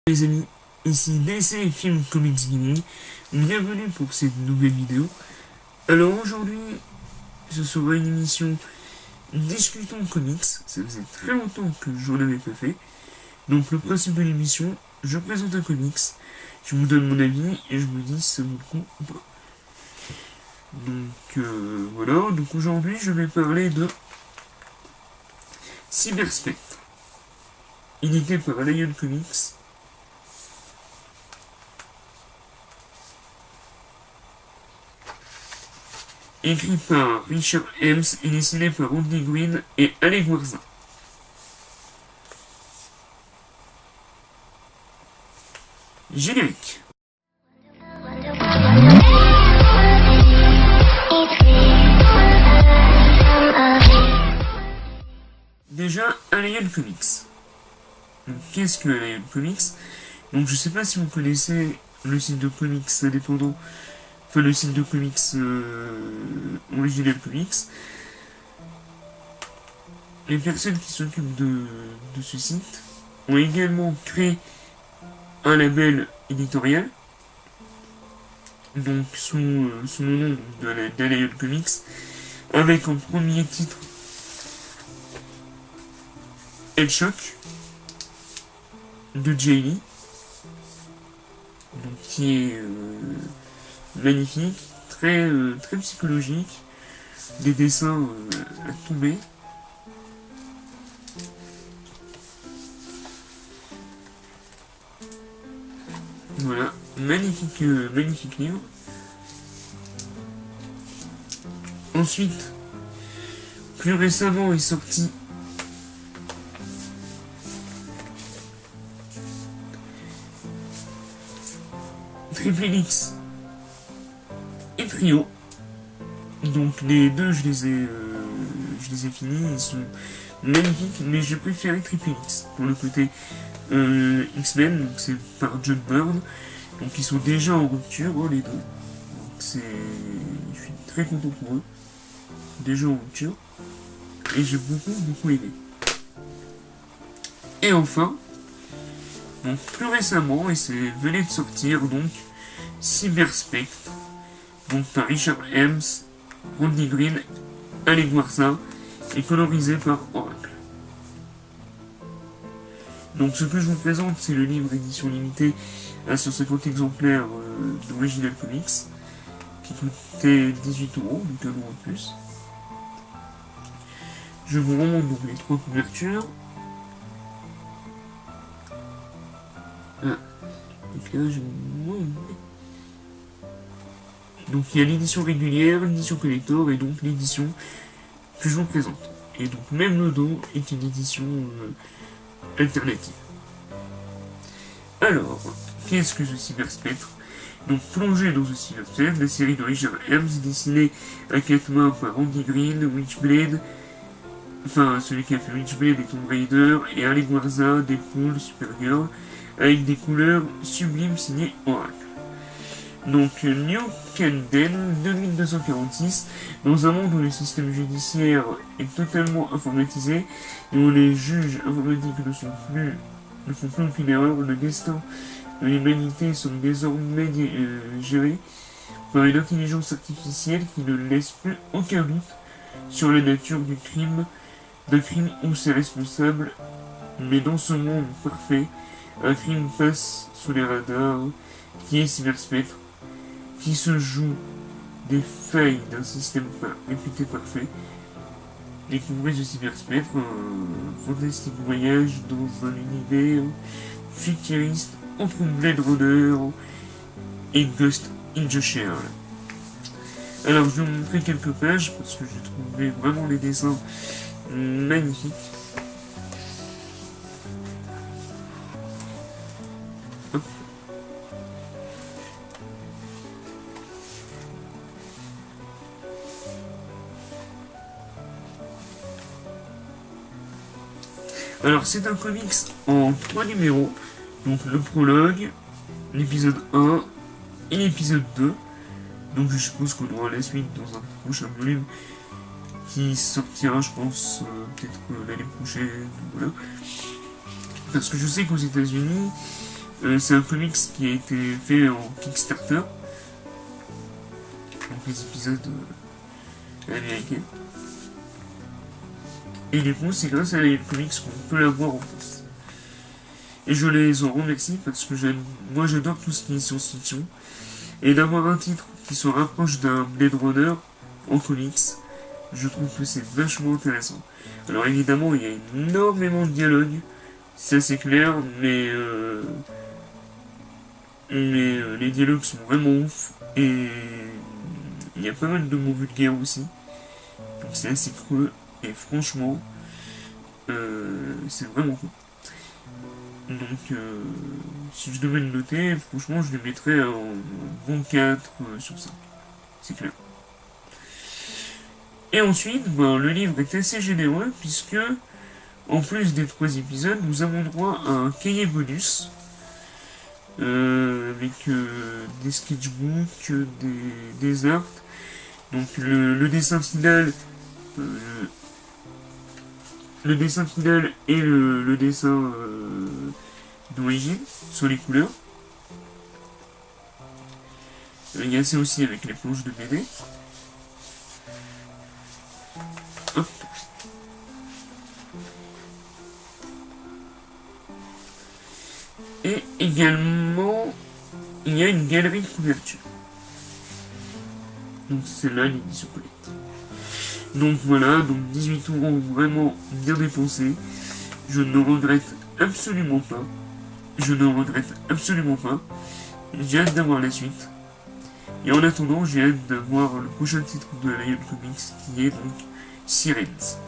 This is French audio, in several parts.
Les amis, ici DC Film Comics Gaming, bienvenue pour cette nouvelle vidéo. Alors aujourd'hui, ce sera une émission Discutons Comics, ça faisait très longtemps que je n'en avais pas fait. Donc le principe de l'émission, je présente un comics, je vous donne mon avis et je vous dis si ça vaut le coup ou pas. Donc voilà, donc aujourd'hui je vais parler de Cyberspectre, édité par Lion Comics. Écrit par Richard Ems et dessiné par Rodney Green et Alec Guarzin. Générique. Déjà, Alien Comics. Donc, qu'est-ce que Alien Comics? Donc, je sais pas si vous connaissez le site de comics indépendant, enfin le site de comics Original Comics. Les personnes qui s'occupent de ce site ont également créé un label éditorial, donc sous le nom d'Alien Comics, avec en premier titre Hellshock de Jay Lee, donc qui est magnifique, très psychologique, des dessins à tomber. Voilà, magnifique livre. Ensuite, plus récemment est sorti Triple Helix et Trio. Donc les deux je les ai finis, ils sont magnifiques, mais je préférais Triple Helix pour le côté X-Men, donc c'est par John Byrne, donc ils sont déjà en rupture, les deux. Donc je suis très content pour eux, déjà en rupture, et j'ai beaucoup aimé. Et enfin, donc plus récemment, et c'est venait de sortir, donc Cyberspectre, donc par Richard Ems, Rodney Green, Alec Guarzin, et colorisé par Oracle. Donc ce que je vous présente, c'est le livre édition limitée à 150 exemplaires d'Original Comics, qui coûtait 18€, donc un euro de plus. Je vous remonte donc les trois couvertures. Ah, donc là j'ai moins. Donc il y a l'édition régulière, l'édition collector et donc l'édition que je vous présente. Et donc même le dos est une édition alternative. Alors, qu'est-ce que ce Cyberspectre? Donc plongé dans ce Cyberspectre, la série de Richard Ems dessinée à 4 mains par Andy Green, Witchblade, enfin celui qui a fait Witchblade et Tomb Raider, et Alec Guarzin, Deadpool, Supergirl, avec des couleurs sublimes signées Oracle. Donc New Camden 2246, dans un monde où le système judiciaire est totalement informatisé et où les juges informatiques ne font plus aucune erreur, le destin de l'humanité semble désormais géré par une intelligence artificielle qui ne laisse plus aucun doute sur la nature d'un crime ou ses responsables. Mais dans ce monde parfait, un crime passe sous les radars, qui est Cyberspectre, qui se joue des failles d'un système réputé parfait. Découvrez ce Cyberspectre, un fantastique voyage dans un univers futuriste entre Blade Runner et Ghost in the Shell. Alors je vais vous montrer quelques pages parce que j'ai trouvé vraiment les dessins magnifiques. Hop. Alors c'est un comics en 3 numéros, donc le prologue, l'épisode 1 et l'épisode 2. Donc je suppose qu'on aura la suite dans un prochain volume qui sortira je pense peut-être l'année prochaine, voilà. Parce que je sais qu'aux États-Unis, C'est un comics qui a été fait en Kickstarter. Donc les épisodes américains. Et du coup, c'est grâce à les comics qu'on peut l'avoir en France. Et je les en remercie parce que moi j'adore tout ce qui est science-fiction. Et d'avoir un titre qui se rapproche d'un Blade Runner en comics, je trouve que c'est vachement intéressant. Alors évidemment, il y a énormément de dialogues, ça c'est clair, mais les dialogues sont vraiment ouf. Et il y a pas mal de mots vulgaires aussi. Donc c'est assez creux. Et franchement, c'est vraiment cool. Donc, si je devais le noter, franchement, je le mettrais en bon 4 sur 5. C'est clair. Et ensuite, ben, le livre est assez généreux, puisque, en plus des 3 épisodes, nous avons droit à un cahier bonus, avec des sketchbooks, des arts. Donc, le dessin final, le dessin final et le dessin d'origine sur les couleurs. Il y a ça aussi avec les planches de BD. Hop. Et également, il y a une galerie de couverture. Donc c'est là l'édition collecte. Donc voilà, donc 18 € vraiment bien dépensés. Je ne regrette absolument pas. Je ne regrette absolument pas. J'ai hâte d'avoir la suite. Et en attendant, j'ai hâte d'avoir le prochain titre de la Lion Comics qui est donc Sirens.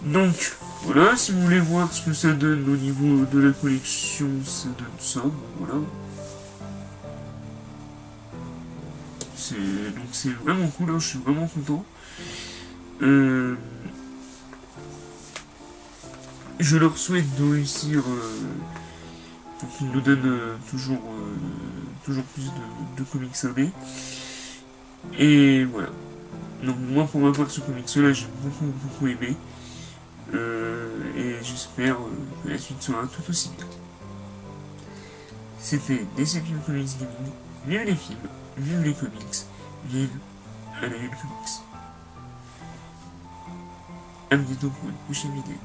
Donc voilà, si vous voulez voir ce que ça donne au niveau de la collection, ça donne ça. Bon, voilà. Donc c'est vraiment cool, hein, je suis vraiment content. Je leur souhaite de réussir pour qu'ils nous donnent toujours plus de comics indés. Et voilà. Donc moi pour ma part ce comics là j'ai beaucoup aimé. Et j'espère que la suite sera tout aussi bien. C'était DC Film Comics Gaming. Vive les films, vive les comics, vive à la Comics. A bientôt pour une prochaine vidéo.